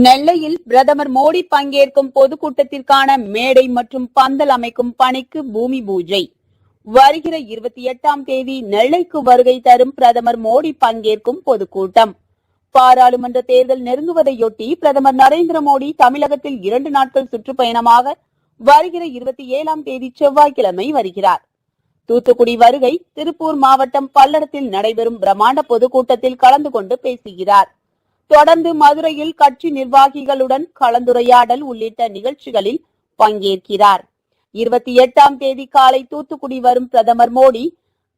நெல்லையில் பிரதமர் மோடி பங்கேற்கும் பொதுக்கூட்டத்திற்கான மேடை மற்றும் பந்தல் அமைக்கும் பணிக்கு பூமி பூஜை. வருகிற 28ஆம் தேதி நெல்லைக்கு வருகை தரும் பிரதமர் மோடி பங்கேற்கும் பொதுக்கூட்டம். பாராளுமன்ற தேர்தல் நெருங்குவதையொட்டி பிரதமர் நரேந்திர மோடி தமிழகத்தில் 2 நாட்கள் சுற்றுப்பயணமாக வருகிற 27ஆம் தேதி செவ்வாய்க்கிழமை வருகிறார். தூத்துக்குடி வருகை திருப்பூர் மாவட்டம் பல்லடத்தில் நடைபெறும் பிரம்மாண்ட பொதுக்கூட்டத்தில் கலந்து கொண்டு பேசுகிறார். தொடர்ந்து மதுரையில் கட்சி நிர்வாகிகளுடன் கலந்துரையாடல் உள்ளிட்ட நிகழ்ச்சிகளில் பங்கேற்கிறார். 28ஆம் தேதி காலை தூத்துக்குடி வரும் பிரதமர் மோடி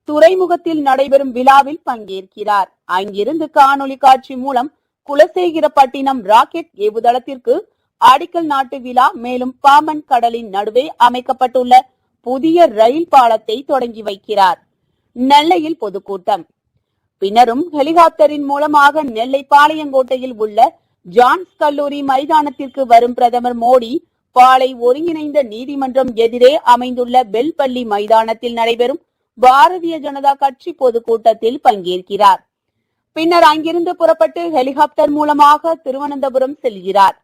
துறைமுகத்தில் நடைபெறும் விழாவில் பங்கேற்கிறார். அங்கிருந்து காணொலி காட்சி மூலம் குலசேகரப்பட்டினம் ராக்கெட் ஏவுதளத்திற்கு அடிக்கல் நாட்டு விழா, மேலும் பாம்பன் கடலின் நடுவே அமைக்கப்பட்டுள்ள புதிய ரயில் பாலத்தை தொடங்கி வைக்கிறார். நெல்லையில் பொதுக்கூட்டம். பின்னரும் ஹெலிகாப்டரின் மூலமாக நெல்லை பாளையங்கோட்டையில் உள்ள ஜான்ஸ் கல்லூரி மைதானத்திற்கு வரும் பிரதமர் மோடி பாளை ஒருங்கிணைந்த நீதிமன்றம் எதிரே அமைந்துள்ள பெல்பள்ளி மைதானத்தில் நடைபெறும் பாரதிய ஜனதா கட்சி பொதுக்கூட்டத்தில் பங்கேற்கிறார். பின்னர் அங்கிருந்து புறப்பட்டு ஹெலிகாப்டர் மூலமாக திருவனந்தபுரம் செல்கிறார்.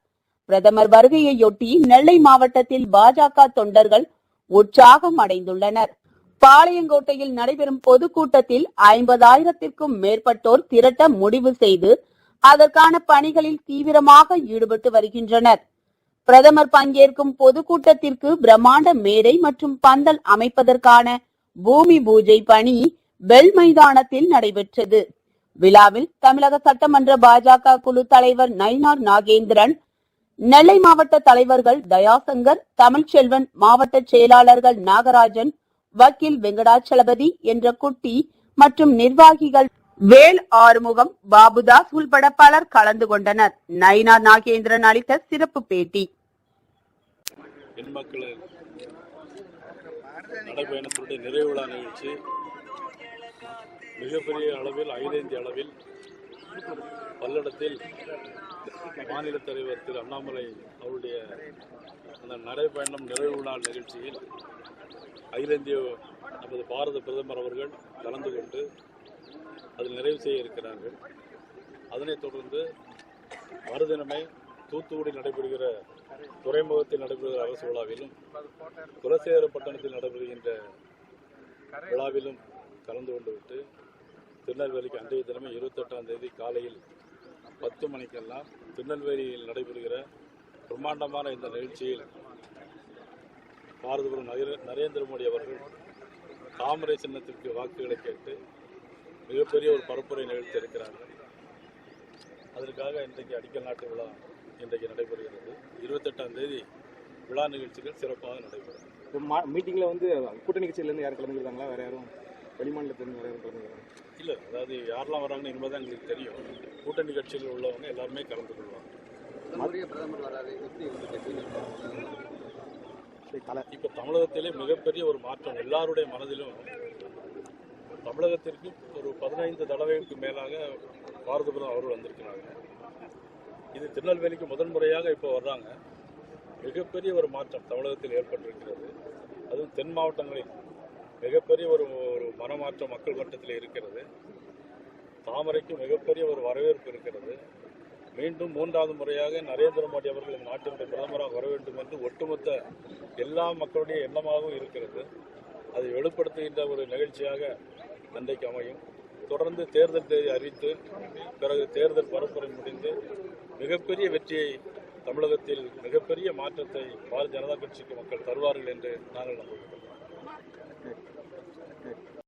பிரதமர் வருகையையொட்டி நெல்லை மாவட்டத்தில் பாஜக தொண்டர்கள் உற்சாகம் அடைந்துள்ளனர். பாளையங்கோட்டையில் நடைபெறும் பொதுக்கூட்டத்தில் 50,000த்திற்கும் மேற்பட்டோர் திரட்ட முடிவு செய்து அதற்கான பணிகளில் தீவிரமாக ஈடுபட்டு வருகின்றனர். பிரதமர் பங்கேற்கும் பொதுக்கூட்டத்திற்கு பிரம்மாண்ட மேடை மற்றும் பந்தல் அமைப்பதற்கான பூமி பூஜை பணி பெல் மைதானத்தில் நடைபெற்றது. விழாவில் தமிழக சட்டமன்ற பாஜக குழு தலைவர் நயினார் நாகேந்திரன், நெல்லை மாவட்ட தலைவர்கள் தயாசங்கர், தமிழ்ச்செல்வன், மாவட்ட செயலாளர்கள் நாகராஜன், வக்கீல் வெங்கடாச்சலபதி என்ற குட்டி மற்றும் நிர்வாகிகள் வேல் ஆறுமுகம், பாபுதாஸ் உள்பட பலர் கலந்து கொண்டனர். நயினார் நாகேந்திரன் அளித்த சிறப்பு பேட்டி. நடைபயணத்துடைய நிறைவு விழா நிகழ்ச்சி மிகப்பெரிய அளவில், அகில இந்திய அளவில் பல்லடத்தில் மாநில தலைவர் திரு அண்ணாமலை அவருடைய அந்த நடைபயணம் நிறைவு விழா நிகழ்ச்சியில் அகில இந்திய நமது பாரத பிரதமர் அவர்கள் கலந்து கொண்டு அதில் நிறைவு செய்ய இருக்கிறார்கள். அதனைத் தொடர்ந்து மறுதினமே தூத்துக்குடி நடைபெறுகிற துறைமுகத்தில் நடைபெறுகிற அரசு விழாவிலும் குலசேகரப்பட்டினத்தில் நடைபெறுகின்ற விழாவிலும் கலந்து கொண்டு விட்டு திருநெல்வேலிக்கு அன்றைய தினமே 28ஆம் தேதி காலையில் 10 மணிக்கெல்லாம் திருநெல்வேலியில் நடைபெறுகிற பிரம்மாண்டமான இந்த நிகழ்ச்சியில் பாரத பிரதமர் நரேந்திர மோடி அவர்கள் தாமரை சின்னத்திற்கு வாக்குகளை கேட்டு மிகப்பெரிய ஒரு பரப்புரை நிகழ்த்தி இருக்கிறார்கள். அதற்காக இன்றைக்கு அடிக்கல் நாட்டு விழா இன்றைக்கு நடைபெறுகிறது. 28ஆம் தேதி விழா நிகழ்ச்சிகள் சிறப்பாக நடைபெறும். மீட்டிங்கில் கூட்டணி கட்சியிலேருந்து யாரும் கலந்துக்கிறாங்களா? வேறு யாரும் வெளிமாநிலத்திலிருந்து வேறு யாரும் கலந்துக்கிறாங்க? இல்லை, அதாவது யாரெல்லாம் வராங்கன்னு இனிமேல் தான் எங்களுக்கு தெரியும். கூட்டணி கட்சியில் உள்ளவங்க எல்லாருமே கலந்து கொள்வாங்க. இப்போ தமிழகத்திலே மிகப்பெரிய ஒரு மாற்றம் எல்லாருடைய மனதிலும். தமிழகத்திற்கு ஒரு 15 தடவைக்கு மேலாக பாரத பிரதமர் அவர்கள் வந்திருக்கிறாங்க. இது திருநெல்வேலிக்கு முதன்முறையாக இப்போ வர்றாங்க. மிகப்பெரிய ஒரு மாற்றம் தமிழகத்தில் ஏற்பட்டிருக்கிறது. அதுவும் தென் மாவட்டங்களில் மிகப்பெரிய ஒரு மனமாற்றம் மக்கள் மட்டத்தில் இருக்கிறது. தாமரைக்கு மிகப்பெரிய ஒரு வரவேற்பு இருக்கிறது. மீண்டும் 3வது முறையாக நரேந்திர மோடி அவர்கள் இந்த நாட்டினுடைய பிரதமராக வர வேண்டும் என்று ஒட்டுமொத்த எல்லா மக்களுடைய எண்ணமாகவும் இருக்கிறது. அதை வெளிப்படுத்துகின்ற ஒரு நிகழ்ச்சியாக அன்றைக்கு அமையும். தொடர்ந்து தேர்தல் தேதி அறிவித்து பிறகு தேர்தல் பரப்புரை முடிந்து மிகப்பெரிய வெற்றியை தமிழகத்தில், மிகப்பெரிய மாற்றத்தை பாரதிய ஜனதா கட்சிக்கு மக்கள் தருவார்கள் என்று நாங்கள் நம்புகிறோம்.